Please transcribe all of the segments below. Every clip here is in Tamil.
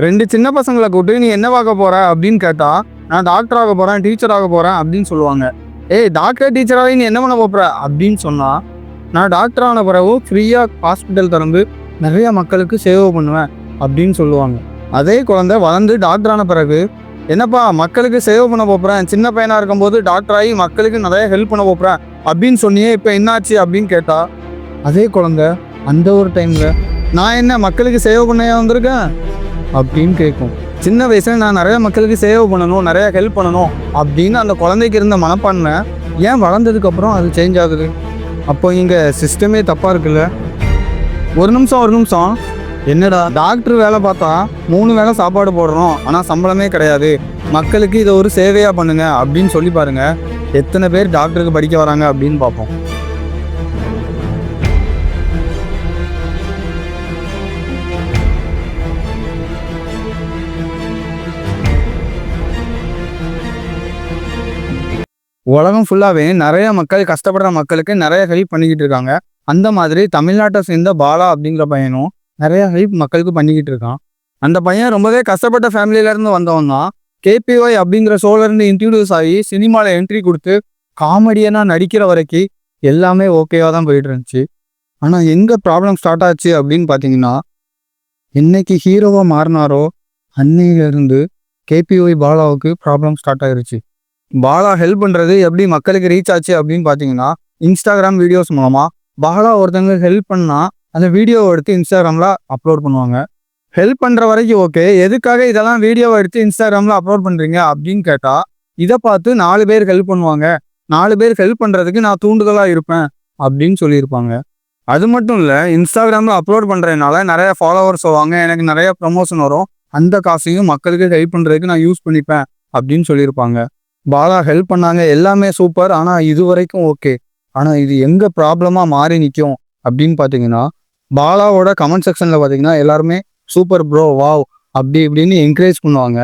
2 சின்ன பசங்களை கூப்பிட்டு நீ என்ன பார்க்க போற அப்படின்னு கேட்டா, நான் டாக்டர் ஆக போறேன், டீச்சர் ஆக போறேன் அப்படின்னு சொல்லுவாங்க. ஏய் டாக்டர் டீச்சராக நீ என்ன பண்ண போற அப்படின்னு சொன்னா, நான் டாக்டர் ஆன பிறகு ஃப்ரீயா ஹாஸ்பிட்டல் திறந்து நிறைய மக்களுக்கு சேவை பண்ணுவேன் அப்படின்னு சொல்லுவாங்க. அதே குழந்தை வளர்ந்து டாக்டர் ஆன பிறகு, என்னப்பா மக்களுக்கு சேவை பண்ண போறேன், சின்ன பையனா இருக்கும்போது டாக்டர் ஆகி மக்களுக்கு நிறைய ஹெல்ப் பண்ண போறேன் அப்படின்னு சொன்னியே, இப்போ என்னாச்சு அப்படின்னு கேட்டா, அதே குழந்தை அந்த ஒரு டைம்ல நான் என்ன மக்களுக்கு சேவை பண்ண வந்திருக்கேன் அப்படின்னு கேட்கும். சின்ன வயசுல நான் நிறைய மக்களுக்கு சேவை பண்ணணும், நிறைய ஹெல்ப் பண்ணணும் அப்படின்னு அந்த குழந்தைக்கு இருந்த மனப்பான்மை ஏன் வளர்ந்ததுக்கு அப்புறம் அது சேஞ்ச் ஆகுது? அப்போ இங்க சிஸ்டமே தப்பா இருக்குல்ல. ஒரு நிமிஷம் என்னடா டாக்டர் வேலை பார்த்தா 3 வேளை சாப்பாடு போடுறோம், ஆனால் சம்பளமே கிடையாது, மக்களுக்கு இதை ஒரு சேவையாக பண்ணுங்க அப்படின்னு சொல்லி பாருங்க, எத்தனை பேர் டாக்டருக்கு படிக்க வராங்க அப்படின்னு பார்ப்போம். உலகம் ஃபுல்லாகவே நிறைய மக்கள் கஷ்டப்படுற மக்களுக்கு நிறைய ஹெல்ப் பண்ணிக்கிட்டு இருக்காங்க. அந்த மாதிரி தமிழ்நாட்டை சேர்ந்த பாலா அப்படிங்கிற பையனும் நிறைய ஹெல்ப் மக்களுக்கு பண்ணிக்கிட்டு இருக்கான். அந்த பையன் ரொம்பவே கஷ்டப்பட்ட ஃபேமிலியிலேருந்து வந்தவன் தான். KPY அப்படிங்கிற ஷோலேருந்து இன்ட்ரடியூஸ் ஆகி சினிமாவில் என்ட்ரி கொடுத்து காமெடியனாக நடிக்கிற வரைக்கும் எல்லாமே ஓகேவாக தான் போயிட்டு இருந்துச்சு. ஆனால் எங்கே ப்ராப்ளம் ஸ்டார்ட் ஆச்சு அப்படின்னு பார்த்தீங்கன்னா, என்னைக்கு ஹீரோவாக மாறினாரோ அன்னையிலேருந்து KPY பாலாவுக்கு ப்ராப்ளம் ஸ்டார்ட் ஆயிருச்சு. பாலா ஹெல்ப் பண்ணுறது எப்படி மக்களுக்கு ரீச் ஆச்சு அப்படின்னு பார்த்தீங்கன்னா, இன்ஸ்டாகிராம் வீடியோஸ் மூலமாக பாலா ஒருத்தவங்க ஹெல்ப் பண்ணால் அந்த வீடியோவை எடுத்து இன்ஸ்டாகிராமில் அப்லோட் பண்ணுவாங்க. ஹெல்ப் பண்ணுற வரைக்கும் ஓகே, எதுக்காக இதெல்லாம் வீடியோவை எடுத்து இன்ஸ்டாகிராமில் அப்லோட் பண்ணுறீங்க அப்படின்னு கேட்டால், இதை பார்த்து 4 பேர் ஹெல்ப் பண்ணுவாங்க, 4 பேர் ஹெல்ப் பண்ணுறதுக்கு நான் தூண்டுதலாக இருப்பேன் அப்படின்னு சொல்லியிருப்பாங்க. அது மட்டும் இல்லை, இன்ஸ்டாகிராமில் அப்லோட் பண்ணுறதுனால நிறைய ஃபாலோவர்ஸ் வருவாங்க, எனக்கு நிறைய ப்ரமோஷன் வரும், அந்த காசையும் மக்களுக்கு ஹெல்ப் பண்ணுறதுக்கு நான் யூஸ் பண்ணிப்பேன் அப்படின்னு சொல்லியிருப்பாங்க. பாலா ஹெல்ப் பண்ணாங்க, எல்லாமே சூப்பர், ஆனால் இது வரைக்கும் ஓகே. ஆனால் இது எங்கே ப்ராப்ளமாக மாறி நிற்கும் அப்படின்னு பார்த்தீங்கன்னா, பாலாவோட கமெண்ட் செக்ஷனில் பார்த்தீங்கன்னா எல்லாருமே சூப்பர் ப்ரோ வாவ் அப்படி இப்படின்னு என்கரேஜ் பண்ணுவாங்க.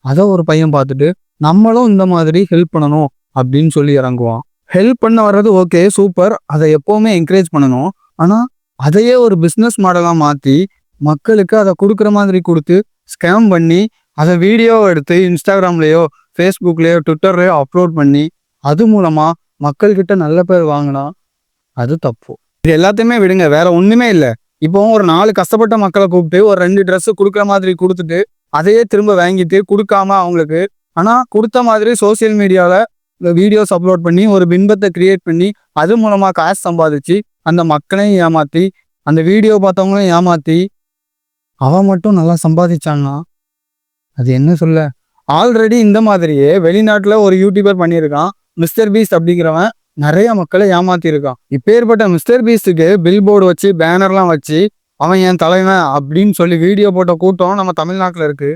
அதை ஒரு பையன் பார்த்துட்டு நம்மளும் இந்த மாதிரி ஹெல்ப் பண்ணணும் அப்படின்னு சொல்லி இறங்குவான். ஹெல்ப் பண்ண வர்றது ஓகே சூப்பர், அதை எப்போவுமே என்கரேஜ் பண்ணணும். ஆனால் அதையே ஒரு பிஸ்னஸ் மாடலாக மாற்றி மக்களுக்கு அதை கொடுக்குற மாதிரி கொடுத்து ஸ்கேம் பண்ணி அதை வீடியோவை எடுத்து இன்ஸ்டாகிராம்லேயோ ஃபேஸ்புக்லேயோ ட்விட்டர்லேயோ அப்லோட் பண்ணி அது மூலமாக மக்கள்கிட்ட நல்ல பேர் வாங்கினா அது தப்பு. இது எல்லாத்தையுமே விடுங்க, வேற ஒன்றுமே இல்லை. இப்போ ஒரு 4 கஷ்டப்பட்ட மக்களை கூப்பிட்டு ஒரு 2 ட்ரெஸ்ஸு கொடுக்குற மாதிரி கொடுத்துட்டு அதையே திரும்ப வாங்கிட்டு கொடுக்காம அவங்களுக்கு, ஆனால் கொடுத்த மாதிரி சோசியல் மீடியாவில் வீடியோஸ் அப்லோட் பண்ணி ஒரு பின்பத்தை கிரியேட் பண்ணி அது மூலமாக காசு சம்பாதிச்சு அந்த மக்களையும் ஏமாற்றி அந்த வீடியோ பார்த்தவங்களையும் ஏமாற்றி அவன் மட்டும் நல்லா சம்பாதிச்சான்னா அது என்ன சொல்ல. ஆல்ரெடி இந்த மாதிரியே வெளிநாட்டில் ஒரு யூடியூபர் பண்ணியிருக்கான், மிஸ்டர் பீஸ்ட் அப்படிங்கிறவன் நிறைய மக்களை ஏமாத்திருக்கான். இப்பேற்பட்ட மிஸ்டர் பீஸ்டுக்கு பில் போர்டு வச்சு பேனர்லாம் வச்சு அவன் என் தலைவன் அப்படின்னு சொல்லி வீடியோ போட்ட கூட்டம் நம்ம தமிழ்நாட்டில் இருக்கு.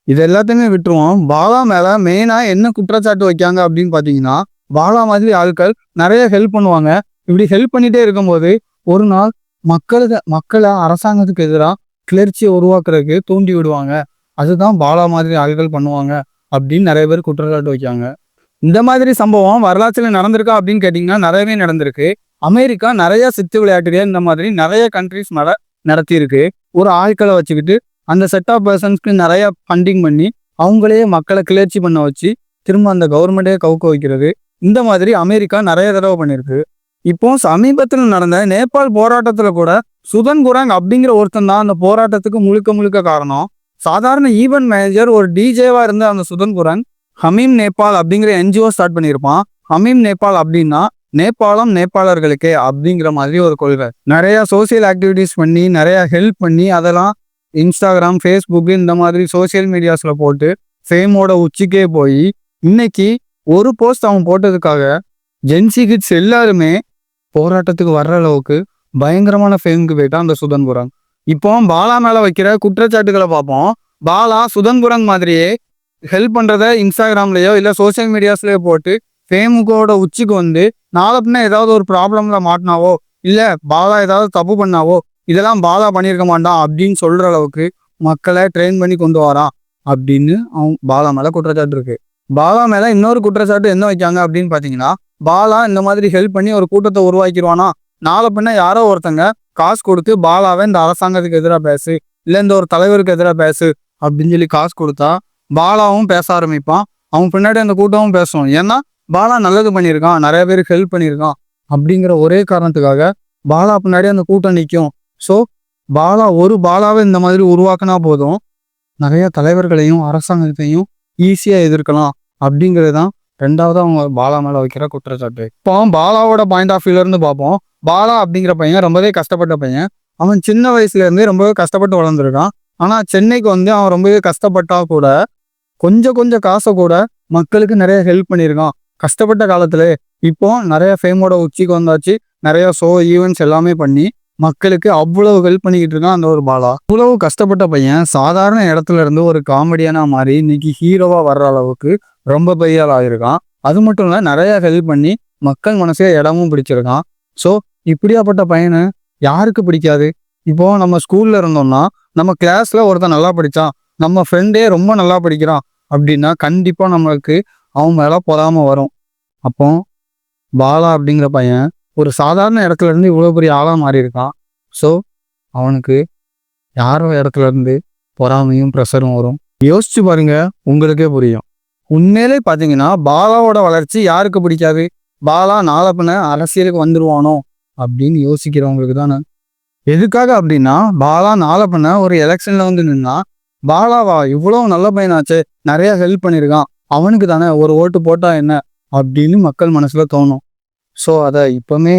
இது எல்லாத்தையுமே விட்டுருவோம். பாலா மேலே மெயினாக என்ன குற்றச்சாட்டு வைக்காங்க அப்படின்னு பார்த்தீங்கன்னா, பாலா மாதிரி ஆட்கள் நிறைய ஹெல்ப் பண்ணுவாங்க. இப்படி ஹெல்ப் பண்ணிட்டே இருக்கும்போது ஒரு நாள் மக்களை அரசாங்கத்துக்கு எதிராக கிளர்ச்சியை உருவாக்குறதுக்கு தூண்டி விடுவாங்க. அதுதான் பாலா மாதிரி ஆட்கள் பண்ணுவாங்க அப்படின்னு நிறைய பேர் குற்றச்சாட்டு வைக்காங்க. இந்த மாதிரி சம்பவம் வரலாற்றில் நடந்திருக்கா அப்படின்னு கேட்டிங்கன்னா நிறையவே நடந்திருக்கு. அமெரிக்கா நிறைய சித்து விளையாட்டுகள் இந்த மாதிரி நிறைய கண்ட்ரிஸ் மேலே நடத்தியிருக்கு. ஒரு ஆட்களை வச்சுக்கிட்டு அந்த செட் ஆஃப் பர்சன்ஸ்க்கு நிறைய ஃபண்டிங் பண்ணி அவங்களே மக்களை கிளர்ச்சி பண்ண வச்சு திரும்ப அந்த கவர்மெண்ட்டே கவுக்க வைக்கிறது. இந்த மாதிரி அமெரிக்கா நிறைய தடவை பண்ணியிருக்கு. இப்போ சமீபத்தில் நடந்த நேபாள் போராட்டத்தில் கூட சுதன் குராங் அப்படிங்கிற ஒருத்தன் தான் அந்த போராட்டத்துக்கு முழுக்க காரணம். சாதாரண ஈவென்ட் மேனேஜர் ஒரு டிஜேவா இருந்த அந்த சுதன் குராங் ஹமீம் நேபாள் அப்படிங்கிற NGO ஸ்டார்ட் பண்ணியிருப்பான். ஹமீம் நேபாள் அப்படின்னா நேபாளம் நேபாளர்களுக்கே அப்படிங்கிற மாதிரி ஒரு கொள்கை. நிறைய சோசியல் ஆக்டிவிட்டிஸ் பண்ணி நிறைய ஹெல்ப் பண்ணி அதெல்லாம் இன்ஸ்டாகிராம் ஃபேஸ்புக் இந்த மாதிரி சோசியல் மீடியாஸில் போட்டு ஃபேமோட உச்சிக்கே போய் இன்னைக்கு ஒரு போஸ்ட் அவன் போட்டதுக்காக ஜென்சி கிட்ஸ் எல்லாருமே போராட்டத்துக்கு வர்ற அளவுக்கு பயங்கரமான ஃபேமுக்கு போயிட்டான் அந்த சுதன் குராங். இப்போ பாலா மேலே வைக்கிற குற்றச்சாட்டுகளை பார்ப்போம். பாலா சுதன் குராங் மாதிரியே ஹெல்ப் பண்ணுறத இன்ஸ்டாகிராம்லேயோ இல்லை சோசியல் மீடியாஸ்லேயோ போட்டு ஃபேமுக்கோட உச்சிக்கு வந்து நாளை பின்ன ஏதாவது ஒரு ப்ராப்ளமில் மாட்டினாவோ இல்லை பாலா ஏதாவது தப்பு பண்ணாவோ இதெல்லாம் பாலா பண்ணியிருக்க மாட்டான் அப்படின்னு சொல்கிற அளவுக்கு மக்களை ட்ரெயின் பண்ணி கொண்டு வரான் அப்படின்னு அவன் பாலா மேலே குற்றச்சாட்டு இருக்கு. பாலா மேலே இன்னொரு குற்றச்சாட்டு என்ன வைக்காங்க அப்படின்னு பார்த்தீங்கன்னா, பாலா இந்த மாதிரி ஹெல்ப் பண்ணி ஒரு கூட்டத்தை உருவாக்கிடுவானா, நாளை பின்ன யாரோ ஒருத்தங்க காசு கொடுத்து பாலாவை இந்த அரசாங்கத்துக்கு எதிராக பேசு இல்லை இந்த ஒரு தலைவருக்கு எதிராக பேசு அப்படின்னு சொல்லி காசு கொடுத்தா பாலாவும் பேச ஆரம்பிப்பான். அவன் பின்னாடி அந்த கூட்டமும் பேசும். ஏன்னா பாலா நல்லது பண்ணியிருக்கான், நிறைய பேருக்கு ஹெல்ப் பண்ணியிருக்கான் அப்படிங்கிற ஒரே காரணத்துக்காக பாலா பின்னாடி அந்த கூட்டம் நிற்கும். ஸோ பாலாவை இந்த மாதிரி உருவாக்கினா போதும், நிறைய தலைவர்களையும் அரசாங்கத்தையும் ஈஸியாக எதிர்க்கலாம் அப்படிங்கிறது தான் ரெண்டாவது அவங்க பாலா மேலே வைக்கிற குற்றச்சாட்டு. இப்போ பாலாவோட பாயிண்ட் ஆஃப் வியூல இருந்து பார்ப்போம். பாலா அப்படிங்கிற பையன் ரொம்பவே கஷ்டப்பட்ட பையன். அவன் சின்ன வயசுல இருந்தே ரொம்பவே கஷ்டப்பட்டு வளர்ந்துருக்கான். ஆனால் சென்னைக்கு வந்து அவன் ரொம்பவே கஷ்டப்பட்டா கூட கொஞ்சம் காசை கூட மக்களுக்கு நிறைய ஹெல்ப் பண்ணியிருக்கான் கஷ்டப்பட்ட காலத்துல. இப்போ நிறைய ஃபேமோட உச்சிக்கு வந்தாச்சு, நிறைய ஷோ ஈவெண்ட்ஸ் எல்லாமே பண்ணி மக்களுக்கு அவ்வளவு ஹெல்ப் பண்ணிக்கிட்டு இருக்கான் அந்த ஒரு பாலா. இவ்வளவு கஷ்டப்பட்ட பையன் சாதாரண இடத்துல இருந்து ஒரு காமெடியனா மாறி இன்னைக்கு ஹீரோவா வர்ற அளவுக்கு ரொம்ப பெரிய ஆள் ஆயிருக்கான். அது மட்டும் இல்ல, நிறைய ஹெல்ப் பண்ணி மக்கள் மனசே இடமும் பிடிச்சிருக்கான். ஸோ இப்படியாப்பட்ட பையனை யாருக்கு பிடிக்காது? இப்போ நம்ம ஸ்கூல்ல இருந்தோம்னா நம்ம கிளாஸ்ல ஒருத்தன் நல்லா படிச்சான், நம்ம ஃப்ரெண்டே ரொம்ப நல்லா படிக்கிறான் அப்படின்னா கண்டிப்பா நம்மளுக்கு அவன் மேல பொறாம வரும். அப்போ பாலா அப்படிங்கிற பையன் ஒரு சாதாரண இடத்துல இருந்து இவ்வளோ பெரிய ஆளா மாறி இருக்கான். ஸோ அவனுக்கு யாரோ இடத்துல இருந்து பொறாமையும் ப்ரெஷரும் வரும். யோசிச்சு பாருங்க, உங்களுக்கே புரியும். உண்மையிலே பார்த்தீங்கன்னா பாலாவோட வளர்ச்சி யாருக்கு பிடிக்காது? பாலா நாளை பின்ன அரசியலுக்கு வந்துருவானோ அப்படின்னு யோசிக்கிறவங்களுக்கு தானே. எதுக்காக அப்படின்னா பாலா நாளை பின்ன ஒரு எலெக்ஷன்ல வந்து நின்னா, பாலாவா இவ்வளோ நல்ல பையனாச்சே, நிறைய ஹெல்ப் பண்ணியிருக்கான், அவனுக்கு தானே ஒரு ஓட்டு போட்டா என்ன அப்படின்னு மக்கள் மனசுல தோணும். ஸோ அதை இப்பவுமே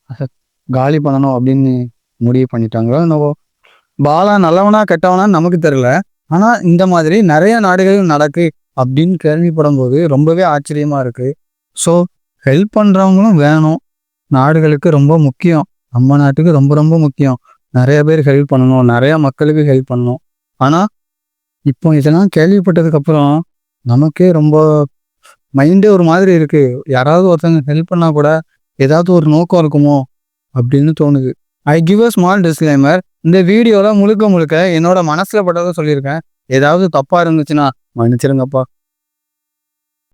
அதை காலி பண்ணணும் அப்படின்னு முடிவு பண்ணிட்டாங்களோ என்னவோ. பாலா நல்லவனா கெட்டவனான்னு நமக்கு தெரியல. ஆனா இந்த மாதிரி நிறைய நாடுகள் நடக்கு அப்படின்னு கேள்விப்படும் போது ரொம்பவே ஆச்சரியமா இருக்கு. ஸோ ஹெல்ப் பண்றவங்களும் வேணும், நாடுகளுக்கு ரொம்ப முக்கியம், நம்ம நாட்டுக்கு ரொம்ப ரொம்ப முக்கியம். நிறைய பேர் ஹெல்ப் பண்ணணும், நிறைய மக்களுக்கு ஹெல்ப் பண்ணணும். ஆனா இப்போ இதெல்லாம் கேள்விப்பட்டதுக்கு அப்புறம் நமக்கே ரொம்ப மைண்டே ஒரு மாதிரி இருக்கு. யாராவது ஒருத்தங்க ஹெல்ப் பண்ணா கூட ஏதாவது ஒரு நோக்கம் இருக்குமோ அப்படின்னு தோணுது. I give a small disclaimer. இந்த வீடியோல முழுக்க என்னோட மனசுல பட்டதை சொல்லியிருக்கேன். ஏதாவது தப்பா இருந்துச்சுன்னா மன்னிச்சிருங்கப்பா.